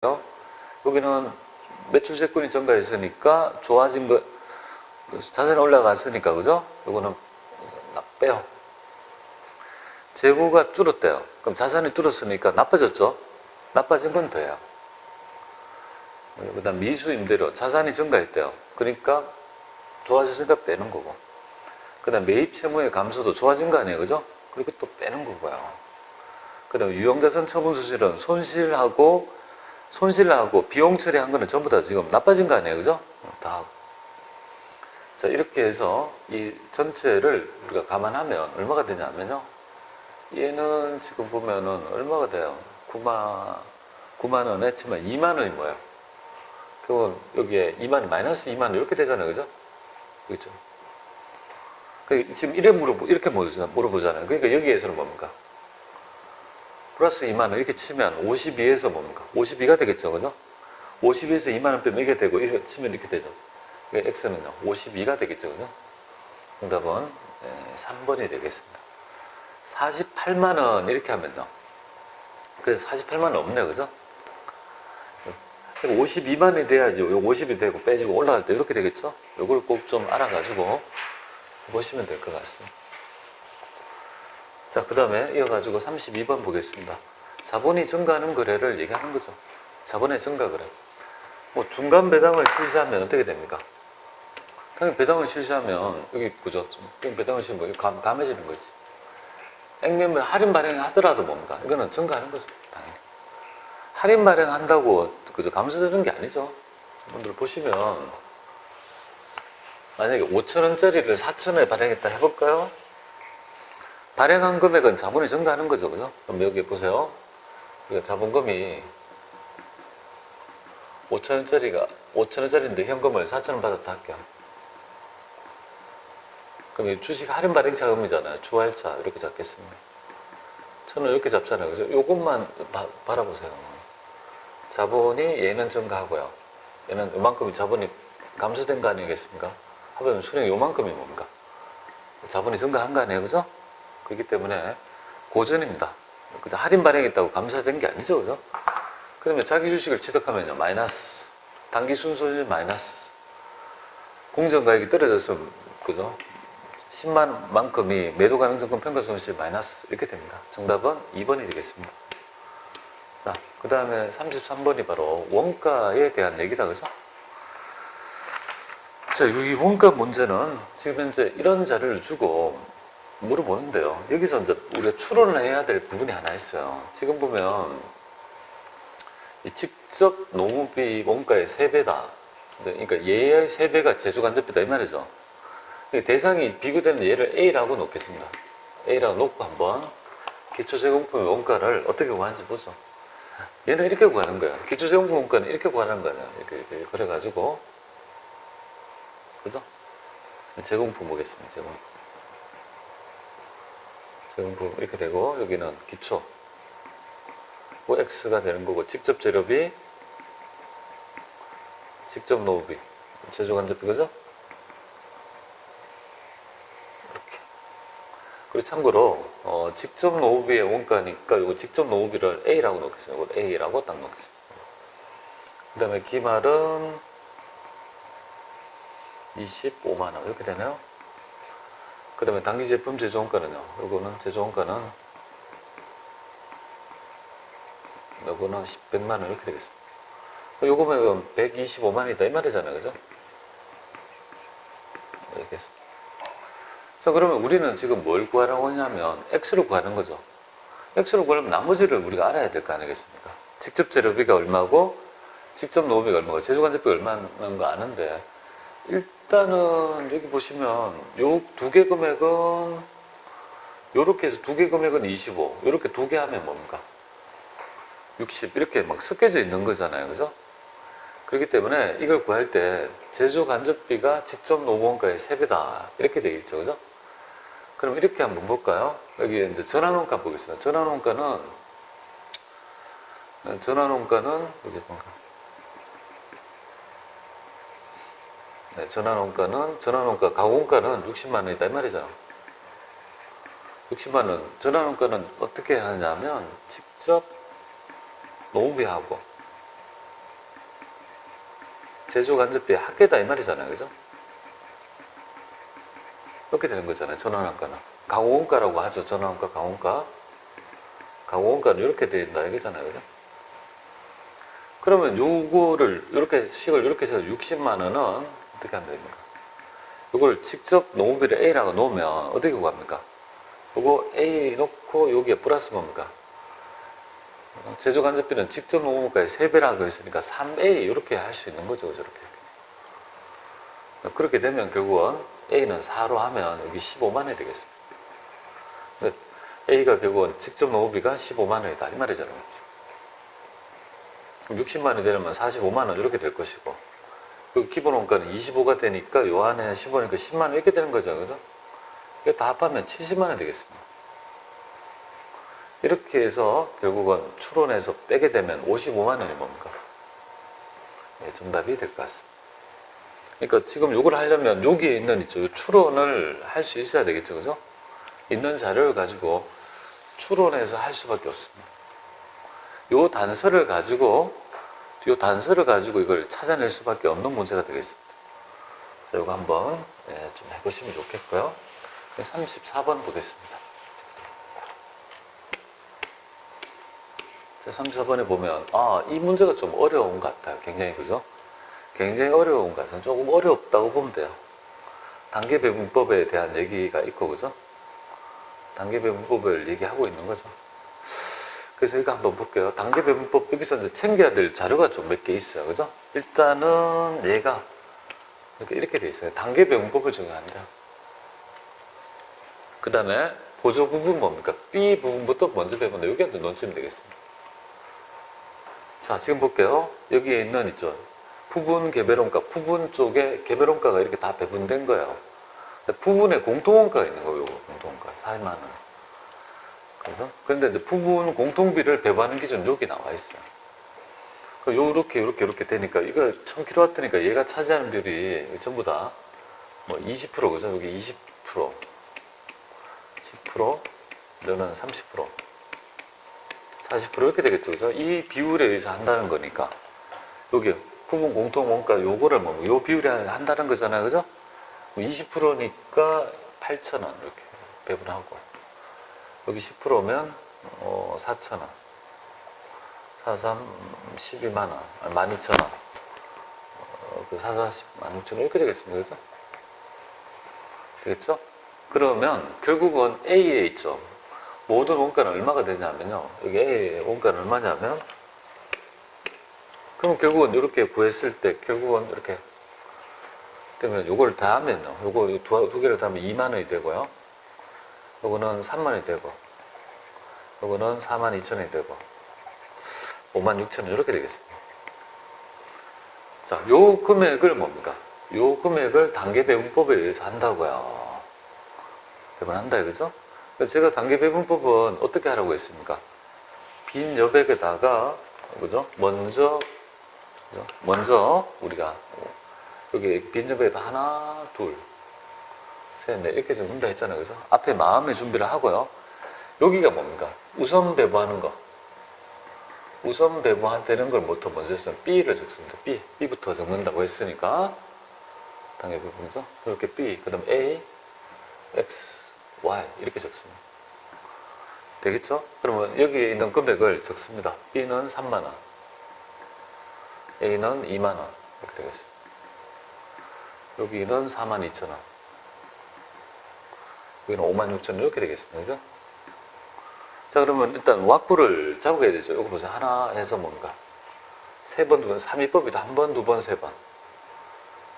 여기는 매출세권이 증가했으니까 좋아진 거, 자산이 올라갔으니까, 그죠? 요거는 빼요. 재고가 줄었대요. 그럼 자산이 줄었으니까 나빠졌죠? 나빠진 건 더해요. 그 다음 미수 임대료, 자산이 증가했대요. 그러니까 좋아졌으니까 빼는 거고. 그 다음 매입 채무의 감소도 좋아진 거 아니에요, 그죠? 그리고 또 빼는 거고요. 그 다음 유형자산 처분 수실은 손실하고 비용 처리한 거는 전부 다 지금 나빠진 거 아니에요, 그죠? 다 하고. 자, 이렇게 해서 이 전체를 우리가 감안하면 얼마가 되냐면요. 얘는 지금 보면은 얼마가 돼요? 9만 원 했지만 2만 원이 뭐예요? 그건 여기에 2만 마이너스 2만 원 이렇게 되잖아요, 그죠? 그렇죠? 지금 이렇게 물어보잖아요. 그러니까 여기에서는 뭡니까? 플러스 2만 원 이렇게 치면 52에서 뭡니까? 52가 되겠죠, 그죠? 52에서 2만 원 빼면 이게 되고 이렇게 치면 이렇게 되죠. X는요 52가 되겠죠, 그죠? 정답은 3번이 되겠습니다. 48만 원 이렇게 하면요. 그래서 48만 원 없네요, 그죠? 52만 원이 돼야지. 50이 되고 빼지고 올라갈 때 이렇게 되겠죠? 이걸 꼭 좀 알아가지고 보시면 될 것 같습니다. 자, 그 다음에 이어가지고 32번 보겠습니다. 자본이 증가하는 거래를 얘기하는 거죠. 자본의 증가 거래. 뭐 중간 배당을 실시하면 어떻게 됩니까? 당연히 배당을 실시하면 여기 그죠? 배당을 실시하면 감해지는 거지. 액면을 할인 발행하더라도 뭡니까? 이거는 증가하는 거죠, 당연히. 할인 발행한다고 그죠? 감소되는 게 아니죠. 여러분들 보시면 만약에 5,000원짜리를 4,000원에 발행했다 해볼까요? 발행한 금액은 자본이 증가하는 거죠, 그죠? 그럼 여기 보세요. 우리가 자본금이 5,000원짜리인데 현금을 4,000원 받았다 할게요. 그럼 이 주식 할인 발행 자금이잖아요. 주할차 이렇게 잡겠습니다. 저는 이렇게 잡잖아요. 그래서 요것만 바라보세요. 자본이 얘는 증가하고요. 얘는 요만큼이 자본이 감소된 거 아니겠습니까? 하면 수령이 요만큼이 뭡니까? 자본이 증가한 거 아니에요, 그죠? 그렇기 때문에 고전입니다. 그죠? 할인 발행했다고 감소된 게 아니죠, 그죠? 그러면 자기 주식을 취득하면요, 마이너스. 단기 순손실 마이너스. 공정가액이 떨어졌으면, 그죠? 10만 만큼이 매도 가능증권 평가 손실 마이너스. 이렇게 됩니다. 정답은 2번이 되겠습니다. 자, 그 다음에 33번이 바로 원가에 대한 얘기다, 그죠? 자, 여기 원가 문제는 지금 현재 이런 자료를 주고 물어보는데요. 여기서 이제 우리가 추론을 해야 될 부분이 하나 있어요. 지금 보면 이 직접 노무비 원가의 3배다. 그러니까 얘의 3배가 제조간접비다 이 말이죠. 대상이 비교되는 얘를 A라고 놓겠습니다. A라고 놓고 한번 기초제공품의 원가를 어떻게 구하는지 보죠. 얘는 이렇게 구하는 거야. 기초제공품 원가는 이렇게 구하는 거야. 이렇게 그래가지고, 그죠? 제공품 보겠습니다. 제공품 이렇게 되고, 여기는 기초. X가 되는 거고, 직접 재료비, 직접 노후비, 제조간접비, 그죠? 이렇게. 그리고 참고로, 직접 노후비의 원가니까, 이거 직접 노후비를 A라고 놓겠습니다. 이걸 A라고 딱 놓겠습니다. 그 다음에 기말은 25만원. 이렇게 되네요. 그 다음에 당기 제품 제조원가는요. 요거는 제조원가는 요거는 100만원 이렇게 되겠습니다. 요거면 125만원이다 이 말이잖아요, 그죠? 알겠습니다. 자, 그러면 우리는 지금 뭘 구하라고 하냐면 X를 구하는 거죠. X를 구하려면 나머지를 우리가 알아야 될 거 아니겠습니까? 직접 재료비가 얼마고 직접 노후비가 얼마고 제조간접비가 얼마인 거 아는데, 일단은 여기 보시면 요 두 개 금액은 요렇게 해서 두 개 금액은 25, 요렇게 두 개 하면 뭡니까? 60 이렇게 막 섞여져 있는 거잖아요, 그죠? 그렇기 때문에 이걸 구할 때 제조간접비가 직접 노무원가의 3배다 이렇게 되겠죠, 그죠? 그럼 이렇게 한번 볼까요? 여기 이제 전환원가 보겠습니다. 전환원가는 여기 뭔가 네, 전환원가 가공가는 60만 원이다 이 말이죠. 60만 원. 전환원가는 어떻게 하냐면 직접 노무비하고 제조간접비 합계다 이 말이잖아요. 그죠? 이렇게 되는 거잖아요. 전환원가는. 강호원가라고 하죠. 전환원가, 강호원가. 강호원가는 이렇게 된다 이거잖아요. 그죠? 그러면 요거를 이렇게 식을 이렇게 해서 60만 원은 어떻게 하면 됩니까? 요걸 직접 노무비를 A라고 놓으면 어떻게 구합니까? 요거 A 놓고 여기에 플러스 뭡니까? 제조간접비는 직접 노무가의 3배라고 했으니까 3A 이렇게 할 수 있는 거죠. 저렇게. 그렇게 되면 결국은 A는 4로 하면 여기 15만 원이 되겠습니다. A가 결국은 직접 노무비가 15만 원이다 이 말이잖아요. 그럼 60만 원이 되려면 45만 원 이렇게 될 것이고 그 기본 원가는 25가 되니까 요 안에 15니까 10만 원 이렇게 되는 거죠. 그죠? 이거 다 합하면 70만 원 되겠습니다. 이렇게 해서 결국은 추론해서 빼게 되면 55만 원이 뭡니까? 네, 정답이 될 것 같습니다. 그러니까 지금 요걸 하려면 여기에 있는 있죠. 추론을 할 수 있어야 되겠죠. 그죠? 있는 자료를 가지고 추론해서 할 수밖에 없습니다. 요 단서를 가지고 이걸 찾아낼 수밖에 없는 문제가 되겠습니다. 자, 이거 한번 좀 해보시면 좋겠고요. 34번 보겠습니다. 자, 34번에 보면 이 문제가 좀 어려운 것 같아요. 굉장히 그죠? 굉장히 어려운 것 같아요. 조금 어렵다고 보면 돼요. 단계배분법에 대한 얘기가 있고 그죠? 단계배분법을 얘기하고 있는 거죠. 그래서 이거 한번 볼게요. 단계배분법 여기서 이제 챙겨야 될 자료가 좀 몇 개 있어요. 그죠? 일단은 얘가 이렇게 돼 있어요. 단계배분법을 적용한다. 그 다음에 보조 부분 뭡니까? B 부분부터 먼저 배분다. 여기 한번 논점이 되겠습니다. 자, 지금 볼게요. 여기에 있는 있죠. 부분 개별원가, 부분 쪽에 개별원가가 이렇게 다 배분된 거예요. 부분에 공통원가가 있는 거예요. 공통원가 4만 원. 그래서 그런데 이제 부분 공통비를 배분하는 기준 여기 나와 있어요. 요렇게 되니까 이거 1000kW니까 얘가 차지하는 비율이 전부 다 뭐 20% 그죠? 여기 20%, 10%, 너는 30%, 40% 이렇게 되겠죠. 그죠? 이 비율에 의해서 한다는 거니까 여기 부분 공통 원가 요거를 뭐 요 비율에 한다는 거잖아요. 그죠? 20%니까 8,000원 이렇게 배분하고 여기 10%면 4,000원 43 12만원 12,000원 그 44 16,000원 이렇게 되겠습니다. 그죠? 되겠죠? 그러면 결국은 A에 있죠. 모든 원가는 얼마가 되냐면요. 여기 A의 원가는 얼마냐면 그럼 결국은 이렇게 구했을 때 결국은 이렇게 되면 요걸 다 하면요. 요거 두 개를 다 하면 2만 원이 되고요. 요거는 3만 원이 되고 요거는 42,000원이 되고 56,000원 이렇게 되겠습니다. 자, 요 금액을 뭡니까? 요 금액을 단계배분법에 의해서 한다고요. 배분한다 이거죠? 제가 단계배분법은 어떻게 하라고 했습니까? 빈 여백에다가 그죠? 먼저 우리가 여기 빈 여백에다 하나, 둘, 셋, 넷 이렇게 적는다 했잖아요. 그죠? 앞에 마음의 준비를 하고요. 여기가 뭡니까? 우선 배분하는 거. 우선 배분되는 걸 먼저 했으면 B를 적습니다. B부터 적는다고 했으니까 단계배분이죠. 이렇게 B, 그 다음 A, X, Y 이렇게 적습니다. 되겠죠? 그러면 여기에 있는 금액을 적습니다. B는 3만원, A는 2만원 이렇게 되겠습니다. 여기는 42,000원, 여기는 56,000원 이렇게 되겠습니다. 그죠? 자, 그러면 일단 왁구를 잡아야 되죠. 이거 보세요. 하나 해서 뭔가 세 번, 두 번, 3위법이다. 한 번, 두 번, 세 번.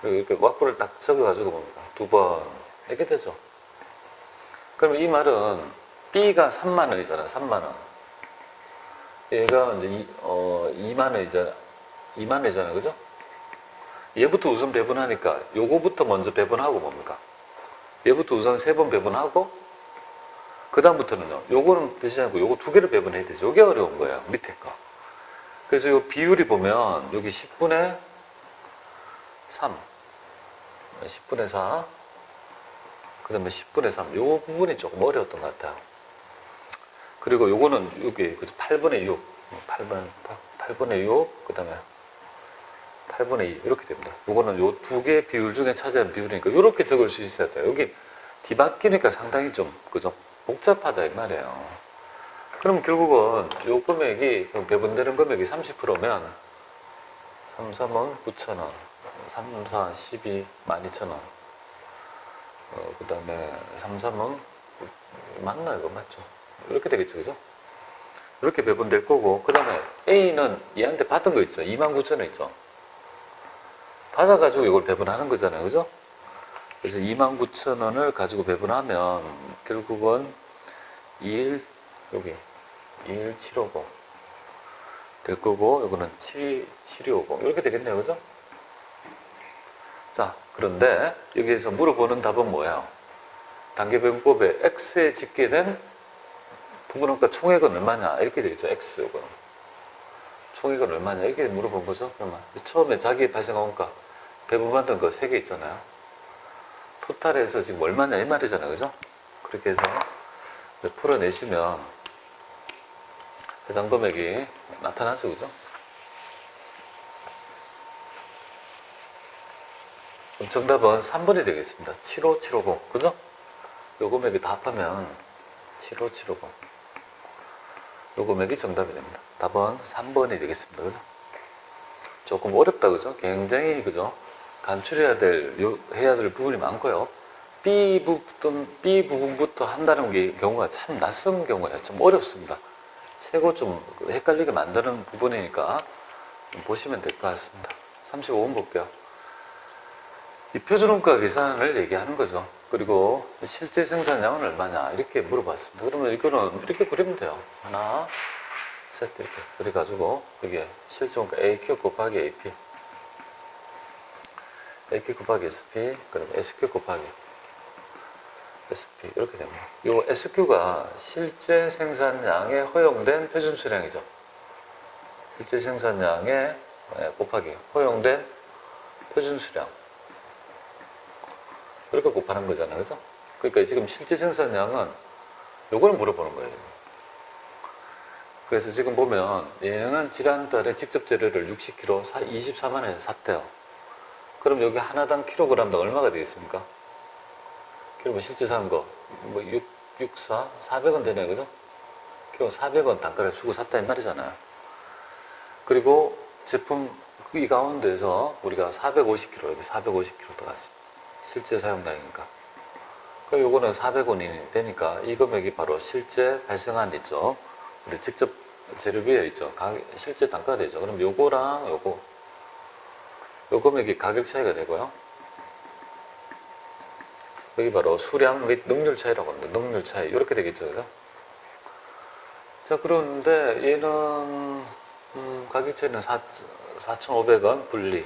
이렇게 왁구를 딱 적어가지고 뭡니까? 두 번 이렇게 되죠. 그러면 이 말은 B가 3만 원이잖아. 3만 원. 얘가 이제 2만 원이잖아. 2만 원이잖아. 그죠? 얘부터 우선 배분하니까 요거부터 먼저 배분하고 뭡니까? 얘부터 우선 세 번 배분하고 그 다음부터는요. 요거는 되지 않고 요거 두 개를 배분해야 되죠. 요게 어려운 거예요. 밑에 거. 그래서 요 비율이 보면 여기 10분의 3, 10분의 4, 그 다음에 10분의 3. 요 부분이 조금 어려웠던 것 같아요. 그리고 요거는 여기 8분의 6, 8분의 6, 그 다음에 8분의 2 이렇게 됩니다. 이거는 요 두 개의 비율 중에 차지한 비율이니까 이렇게 적을 수 있어야 돼요. 여기 뒤바뀌니까 상당히 좀 그죠? 복잡하다 이 말이에요. 그럼 결국은 요 금액이 배분되는 금액이 30%면 3, 3은 9,000원, 3, 4, 12, 12,000원. 그 다음에 3, 3은 맞나 이거 맞죠? 이렇게 되겠죠, 그죠? 이렇게 배분될 거고, 그 다음에 A는 얘한테 받은 거 있죠? 29,000원 있죠? 받아가지고 이걸 배분하는 거잖아요, 그죠? 그래서 29,000원을 가지고 배분하면 결국은 21750 될 거고, 이거는 7250 이렇게 되겠네요, 그죠? 자, 그런데 여기에서 물어보는 답은 뭐예요? 단계배분법에 X에 짓게 된 부분원가 총액은 얼마냐? 이렇게 되겠죠, X 요거는. 총액은 얼마냐? 이렇게 물어본 거죠. 그러면 처음에 자기 발생한 원가 배분받은 거 3개 있잖아요. 토탈에서 지금 얼마냐 이 말이잖아요, 그죠? 그렇게 해서 풀어내시면 해당 금액이 나타나죠, 그죠? 그럼 정답은 3번이 되겠습니다. 75750, 그죠? 요 금액이 다 합하면 75750. 요 금액이 정답이 됩니다. 답은 3번이 되겠습니다. 그죠? 조금 어렵다, 그죠? 굉장히, 그죠? 간추려야 해야 될 부분이 많고요. B 부분부터 한다는 경우가 참 낯선 경우예요. 좀 어렵습니다. 최고 좀 헷갈리게 만드는 부분이니까 좀 보시면 될 것 같습니다. 35번 볼게요. 이 표준원가 계산을 얘기하는 거죠. 그리고 실제 생산량은 얼마냐 이렇게 물어봤습니다. 그러면 이거는 이렇게 그리면 돼요. 하나, 셋 이렇게 그래가지고 이게 실제 원가 AQ 곱하기 AP, AQ 곱하기 SP, 그럼 SQ 곱하기 SP 이렇게 됩니다. 이 SQ가 실제 생산량에 허용된 표준 수량이죠. 실제 생산량에 곱하기 허용된 표준 수량 이렇게 곱하는 거잖아요, 그죠? 그러니까 지금 실제 생산량은 요걸 물어보는 거예요. 그래서 지금 보면 얘는 지난달에 직접 재료를 60kg 24만 원에 샀대요. 그럼 여기 하나당 킬로그램당 얼마가 되겠습니까? 그러면 실제 산 거, 뭐 64, 400원 되네요, 그죠? 그럼 400원 단가를 주고 샀다 이 말이잖아요. 그리고 제품 이 가운데서 우리가 450kg, 여기 450kg 더 갔습니다. 실제 사용량이니까. 그럼 요거는 400원이 되니까 이 금액이 바로 실제 발생한 있죠. 우리 직접 재료비에 있죠. 실제 단가가 되죠. 그럼 요거랑 요거, 요 금액이 가격 차이가 되고요. 여기 바로 수량 및 능률 차이라고 합니다. 능률 차이. 이렇게 되겠죠. 그죠? 자, 그런데 얘는, 가격 차이는 4,500원 분리.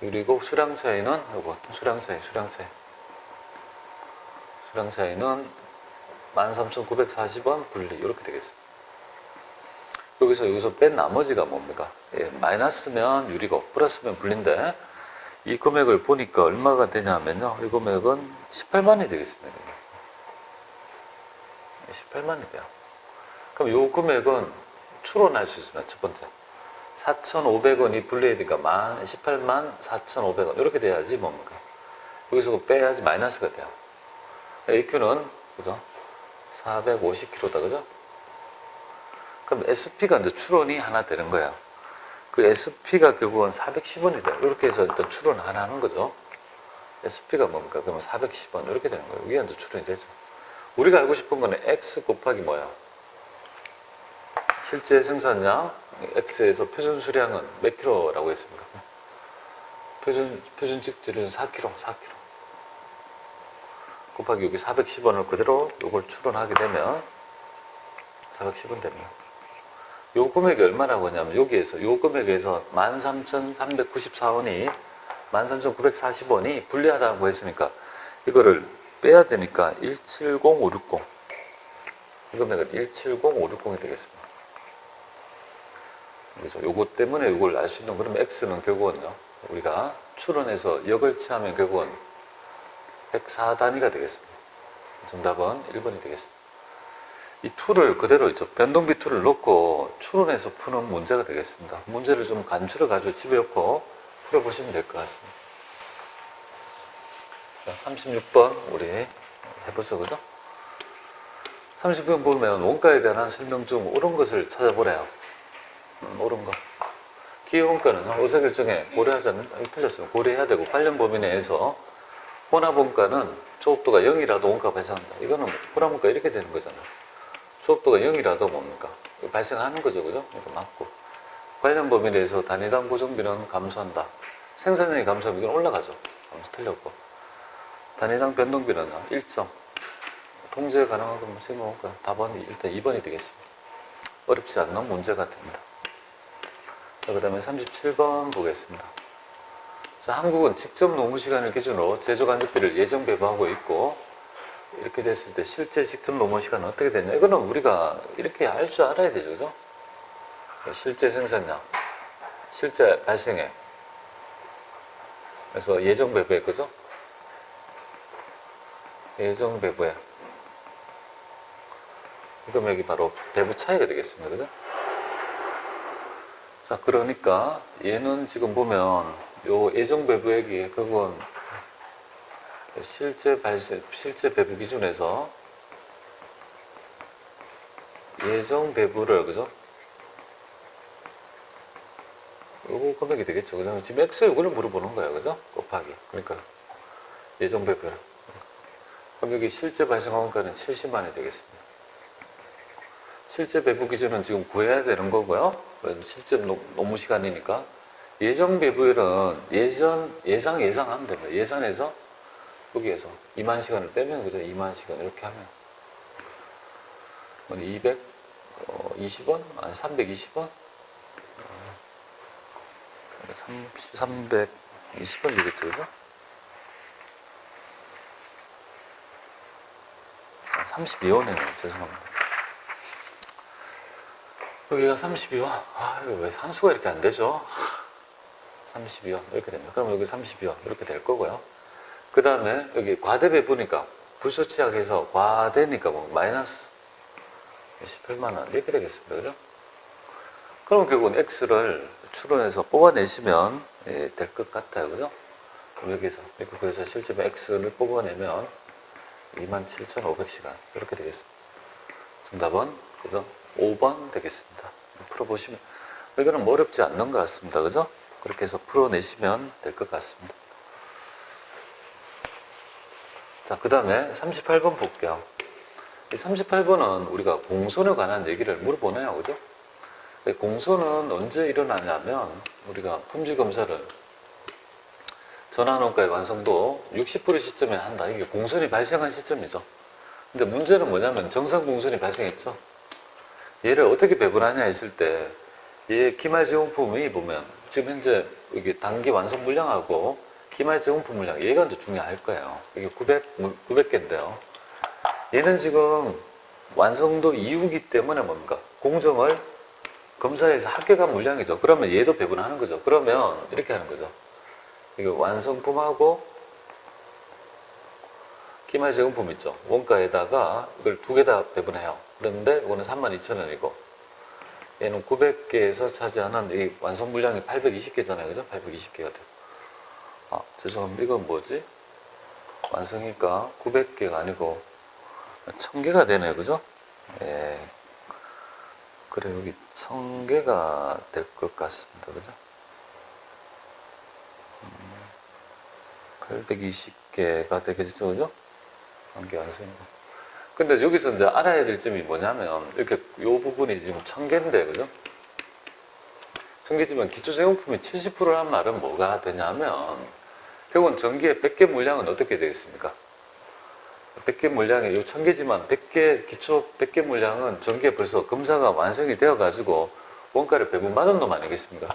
유리고 수량 차이는 요거, 수량 차이는 13,940원 분리. 이렇게 되겠습니다. 여기서 뺀 나머지가 뭡니까? 예, 마이너스면 유리고, 플러스면 분리인데, 이 금액을 보니까 얼마가 되냐면요. 이 금액은 18만이 되겠습니다. 18만이 돼요. 그럼 이 금액은 추론할 수 있습니다. 첫 번째. 4,500원이 분리되니까 18만 4,500원. 이렇게 돼야지 뭡니까? 여기서 빼야지 마이너스가 돼요. AQ는, 그죠? 450kg다, 그죠? 그럼 SP가 이제 추론이 하나 되는 거예요. 그 SP가 결국은 410원이 돼요. 이렇게 해서 일단 추론 하나 하는 거죠. SP가 뭡니까? 그러면 410원. 이렇게 되는 거예요. 이게 이제 추론이 되죠. 우리가 알고 싶은 거는 X 곱하기 뭐야? 실제 생산량 X에서 표준 수량은 몇 킬로라고 했습니까? 표준 직질은 4kg. 곱하기 여기 410원을 그대로 이걸 추론하게 되면 410원 됩니다. 요 금액이 얼마라고 하냐면 여기에서 요 금액에서 13,394원이 13,940원이 불리하다고 했으니까 이거를 빼야 되니까 170560 이 금액은 170560이 되겠습니다. 그죠? 요거 때문에 요걸 알 수 있는 그러면 X는 결국은요 우리가 추론해서 역을 취하면 결국은 104단위가 되겠습니다. 정답은 1번이 되겠습니다. 이 툴을 그대로 있죠. 변동비 툴을 넣고 추론해서 푸는 문제가 되겠습니다. 문제를 좀 간추려 가지고 집에 넣고 풀어보시면 될 것 같습니다. 자, 36번 우리 해보죠, 그죠? 30번 보면 원가에 관한 설명 중 옳은 것을 찾아보래요. 옳은 거. 기회원가는 의사결정에 고려하지 않는다. 이거 틀렸어요. 고려해야 되고 관련 범위 내에서 혼합원가는 조업도가 0이라도 원가 발생한다. 이거는 혼합원가 이렇게 되는 거잖아요. 조업도가 0이라도 뭡니까? 발생하는 거죠, 그죠? 이거 맞고. 관련 범위 내에서 단위당 고정비는 감소한다. 생산량이 감소하면 이건 올라가죠. 감소 틀렸고. 단위당 변동비는 일정. 통제 가능한 것만 생각해볼까요? 답은 일단 2번이 되겠습니다. 어렵지 않는 문제가 됩니다. 자, 그 다음에 37번 보겠습니다. 자, 한국은 직접 노무 시간을 기준으로 제조간접비를 예정 배부하고 있고, 이렇게 됐을 때 실제 직접 노무 시간은 어떻게 되냐? 이거는 우리가 이렇게 알 줄 알아야 되죠, 그죠? 실제 생산량, 실제 발생액. 그래서 예정 배부액, 그죠? 예정 배부액. 이 금액이 바로 배부 차이가 되겠습니다, 그죠? 자, 그러니까 얘는 지금 보면 요 예정 배부액이 그건 실제 배부 기준에서 예정 배부를, 그죠? 요거 금액이 되겠죠. 그냥 지금 X 요거를 물어보는 거예요, 그죠? 곱하기. 그러니까 예정 배부를. 그럼 여기 실제 발생 원가는 70만이 되겠습니다. 실제 배부 기준은 지금 구해야 되는 거고요. 실제 노무 시간이니까. 예정 배부율은 예상하면 됩니다. 예산에서 여기에서 2만 시간을 빼면, 그죠? 2만 시간 이렇게 하면 220원? 아니 320원? 320원 되겠죠, 그죠? 32원이네요. 죄송합니다. 여기가 32원. 아, 이거 왜 산수가 이렇게 안 되죠? 32원. 이렇게 됩니다. 그럼 여기 32원. 이렇게 될 거고요. 그 다음에 여기 과대배부니까, 불소치약해서 과대니까 뭐, 마이너스 18만원. 이렇게 되겠습니다. 그죠? 그럼 결국은 X를 추론해서 뽑아내시면 될 것 같아요. 그죠? 그럼 여기서, 이렇게 구해서 실제 X를 뽑아내면 27,500시간. 이렇게 되겠습니다. 정답은, 그죠? 5번 되겠습니다. 풀어보시면, 이거는 뭐 어렵지 않는 것 같습니다. 그죠? 그렇게 해서 풀어내시면 될 것 같습니다. 자, 그 다음에 38번 볼게요. 이 38번은 우리가 공손에 관한 얘기를 물어보네요. 그죠? 공손은 언제 일어나냐면, 우리가 품질검사를 전환원가의 완성도 60% 시점에 한다. 이게 공손이 발생한 시점이죠. 근데 문제는 뭐냐면 정상 공손이 발생했죠. 얘를 어떻게 배분하냐 했을 때, 얘 기말제공품이 보면 지금 현재 여기 단기 완성 물량하고 기말제공품 물량, 얘가 더 중요할 거예요. 이게 900개인데요. 얘는 지금 완성도 이후기 때문에 뭡니까? 공정을 검사해서 합격한 물량이죠. 그러면 얘도 배분하는 거죠. 그러면 이렇게 하는 거죠. 이게 완성품하고 기말제공품 있죠. 원가에다가 이걸 두 개 다 배분해요. 그런데 이거는 32,000원이고 얘는 900개에서 차지하는 이 완성 물량이 820개잖아요. 그죠? 820개가 돼요. 아, 죄송합니다. 이건 뭐지? 완성이니까 900개가 아니고 1000개가 되네요. 그죠? 예. 그래, 여기 1000개가 될 것 같습니다. 그죠? 820개가 되겠죠. 그죠? 한 개 완성이고. 근데 여기서 이제 알아야 될 점이 뭐냐면, 이렇게 요 부분이 지금 1000개인데, 그죠? 1000개지만 기초제공품이 70%란 말은 뭐가 되냐면, 결국은 전기의 100개 물량은 어떻게 되겠습니까? 100개 물량에, 요 1000개지만 100개, 기초 100개 물량은 전기에 벌써 검사가 완성이 되어가지고 원가를 배분받은 놈 아니겠습니까?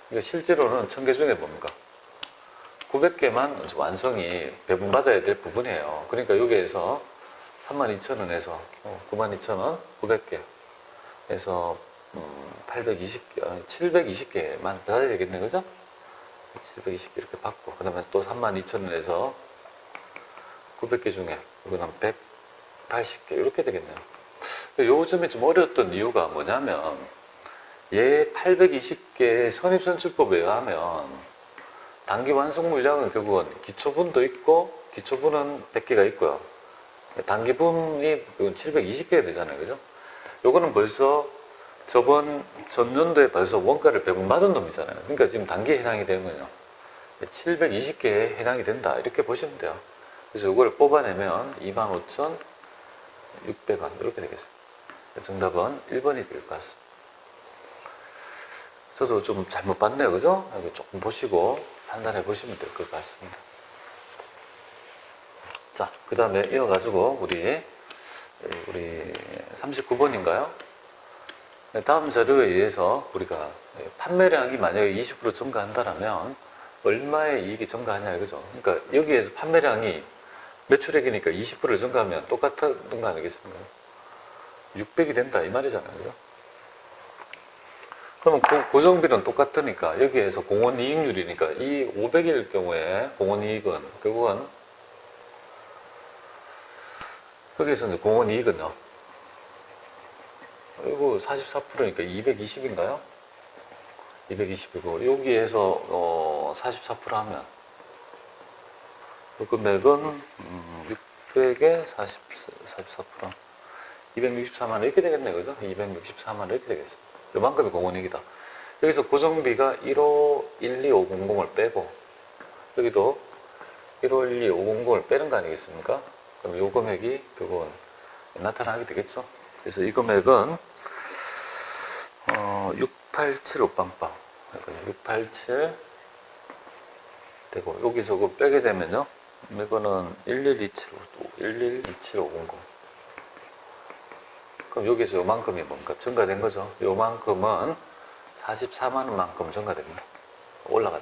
그러니까 실제로는 1000개 중에 뭡니까? 900개만 완성이 배분받아야 될 부분이에요. 그러니까 여기에서 32,000원에서 92,000원, 900개 에서 820개, 720개만 받아야 되겠네, 그죠? 720개 이렇게 받고, 그 다음에 또 32,000원에서 900개 중에 이거는 180개 이렇게 되겠네요. 요즘에 좀 어려웠던 이유가 뭐냐면 얘 820개 선입선출법에 의하면 단기 완성 물량은 결국은 기초분도 있고 기초분은 100개가 있고요. 단기분이 720개가 되잖아요. 그죠? 요거는 벌써 전년도에 벌써 원가를 배분받은 놈이잖아요. 그러니까 지금 단기에 해당이 되는 거예요. 720개에 해당이 된다. 이렇게 보시면 돼요. 그래서 요걸 뽑아내면 25,600원 이렇게 되겠습니다. 정답은 1번이 될 것 같습니다. 저도 좀 잘못 봤네요. 그죠? 조금 보시고 판단해 보시면 될 것 같습니다. 자, 그 다음에 이어가지고 우리 39번인가요? 다음 자료에 의해서 우리가 판매량이 만약에 20% 증가한다면 얼마의 이익이 증가하냐 이거죠. 그러니까 여기에서 판매량이 매출액이니까 20% 증가하면 똑같은 거 아니겠습니까? 600이 된다 이 말이잖아요. 그죠? 그러면 고정비는 똑같으니까 여기에서 공원이익률이니까 이 500일 경우에 공원이익은 결국은 여기에서 이제 공원이익은요. 이거 44%니까 220인가요? 220이고 여기에서 44% 하면 그 금액은 600에 44% 264만 원 이렇게 되겠네요. 그죠? 264만 원 이렇게 되겠습니다. 요만큼이 공원이익이다. 여기서 고정비가 1512500을 빼고 여기도 1512500을 빼는 거 아니겠습니까? 그럼 요 금액이 결국은 나타나게 되겠죠. 그래서 이 금액은 6875 빵빵 687 되고 여기서 그 빼게 되면요 이거는 112750 그럼 여기서 요만큼이 뭔가 증가된 거죠. 요만큼은 44만 원만큼 증가됩니다. 올라갔다.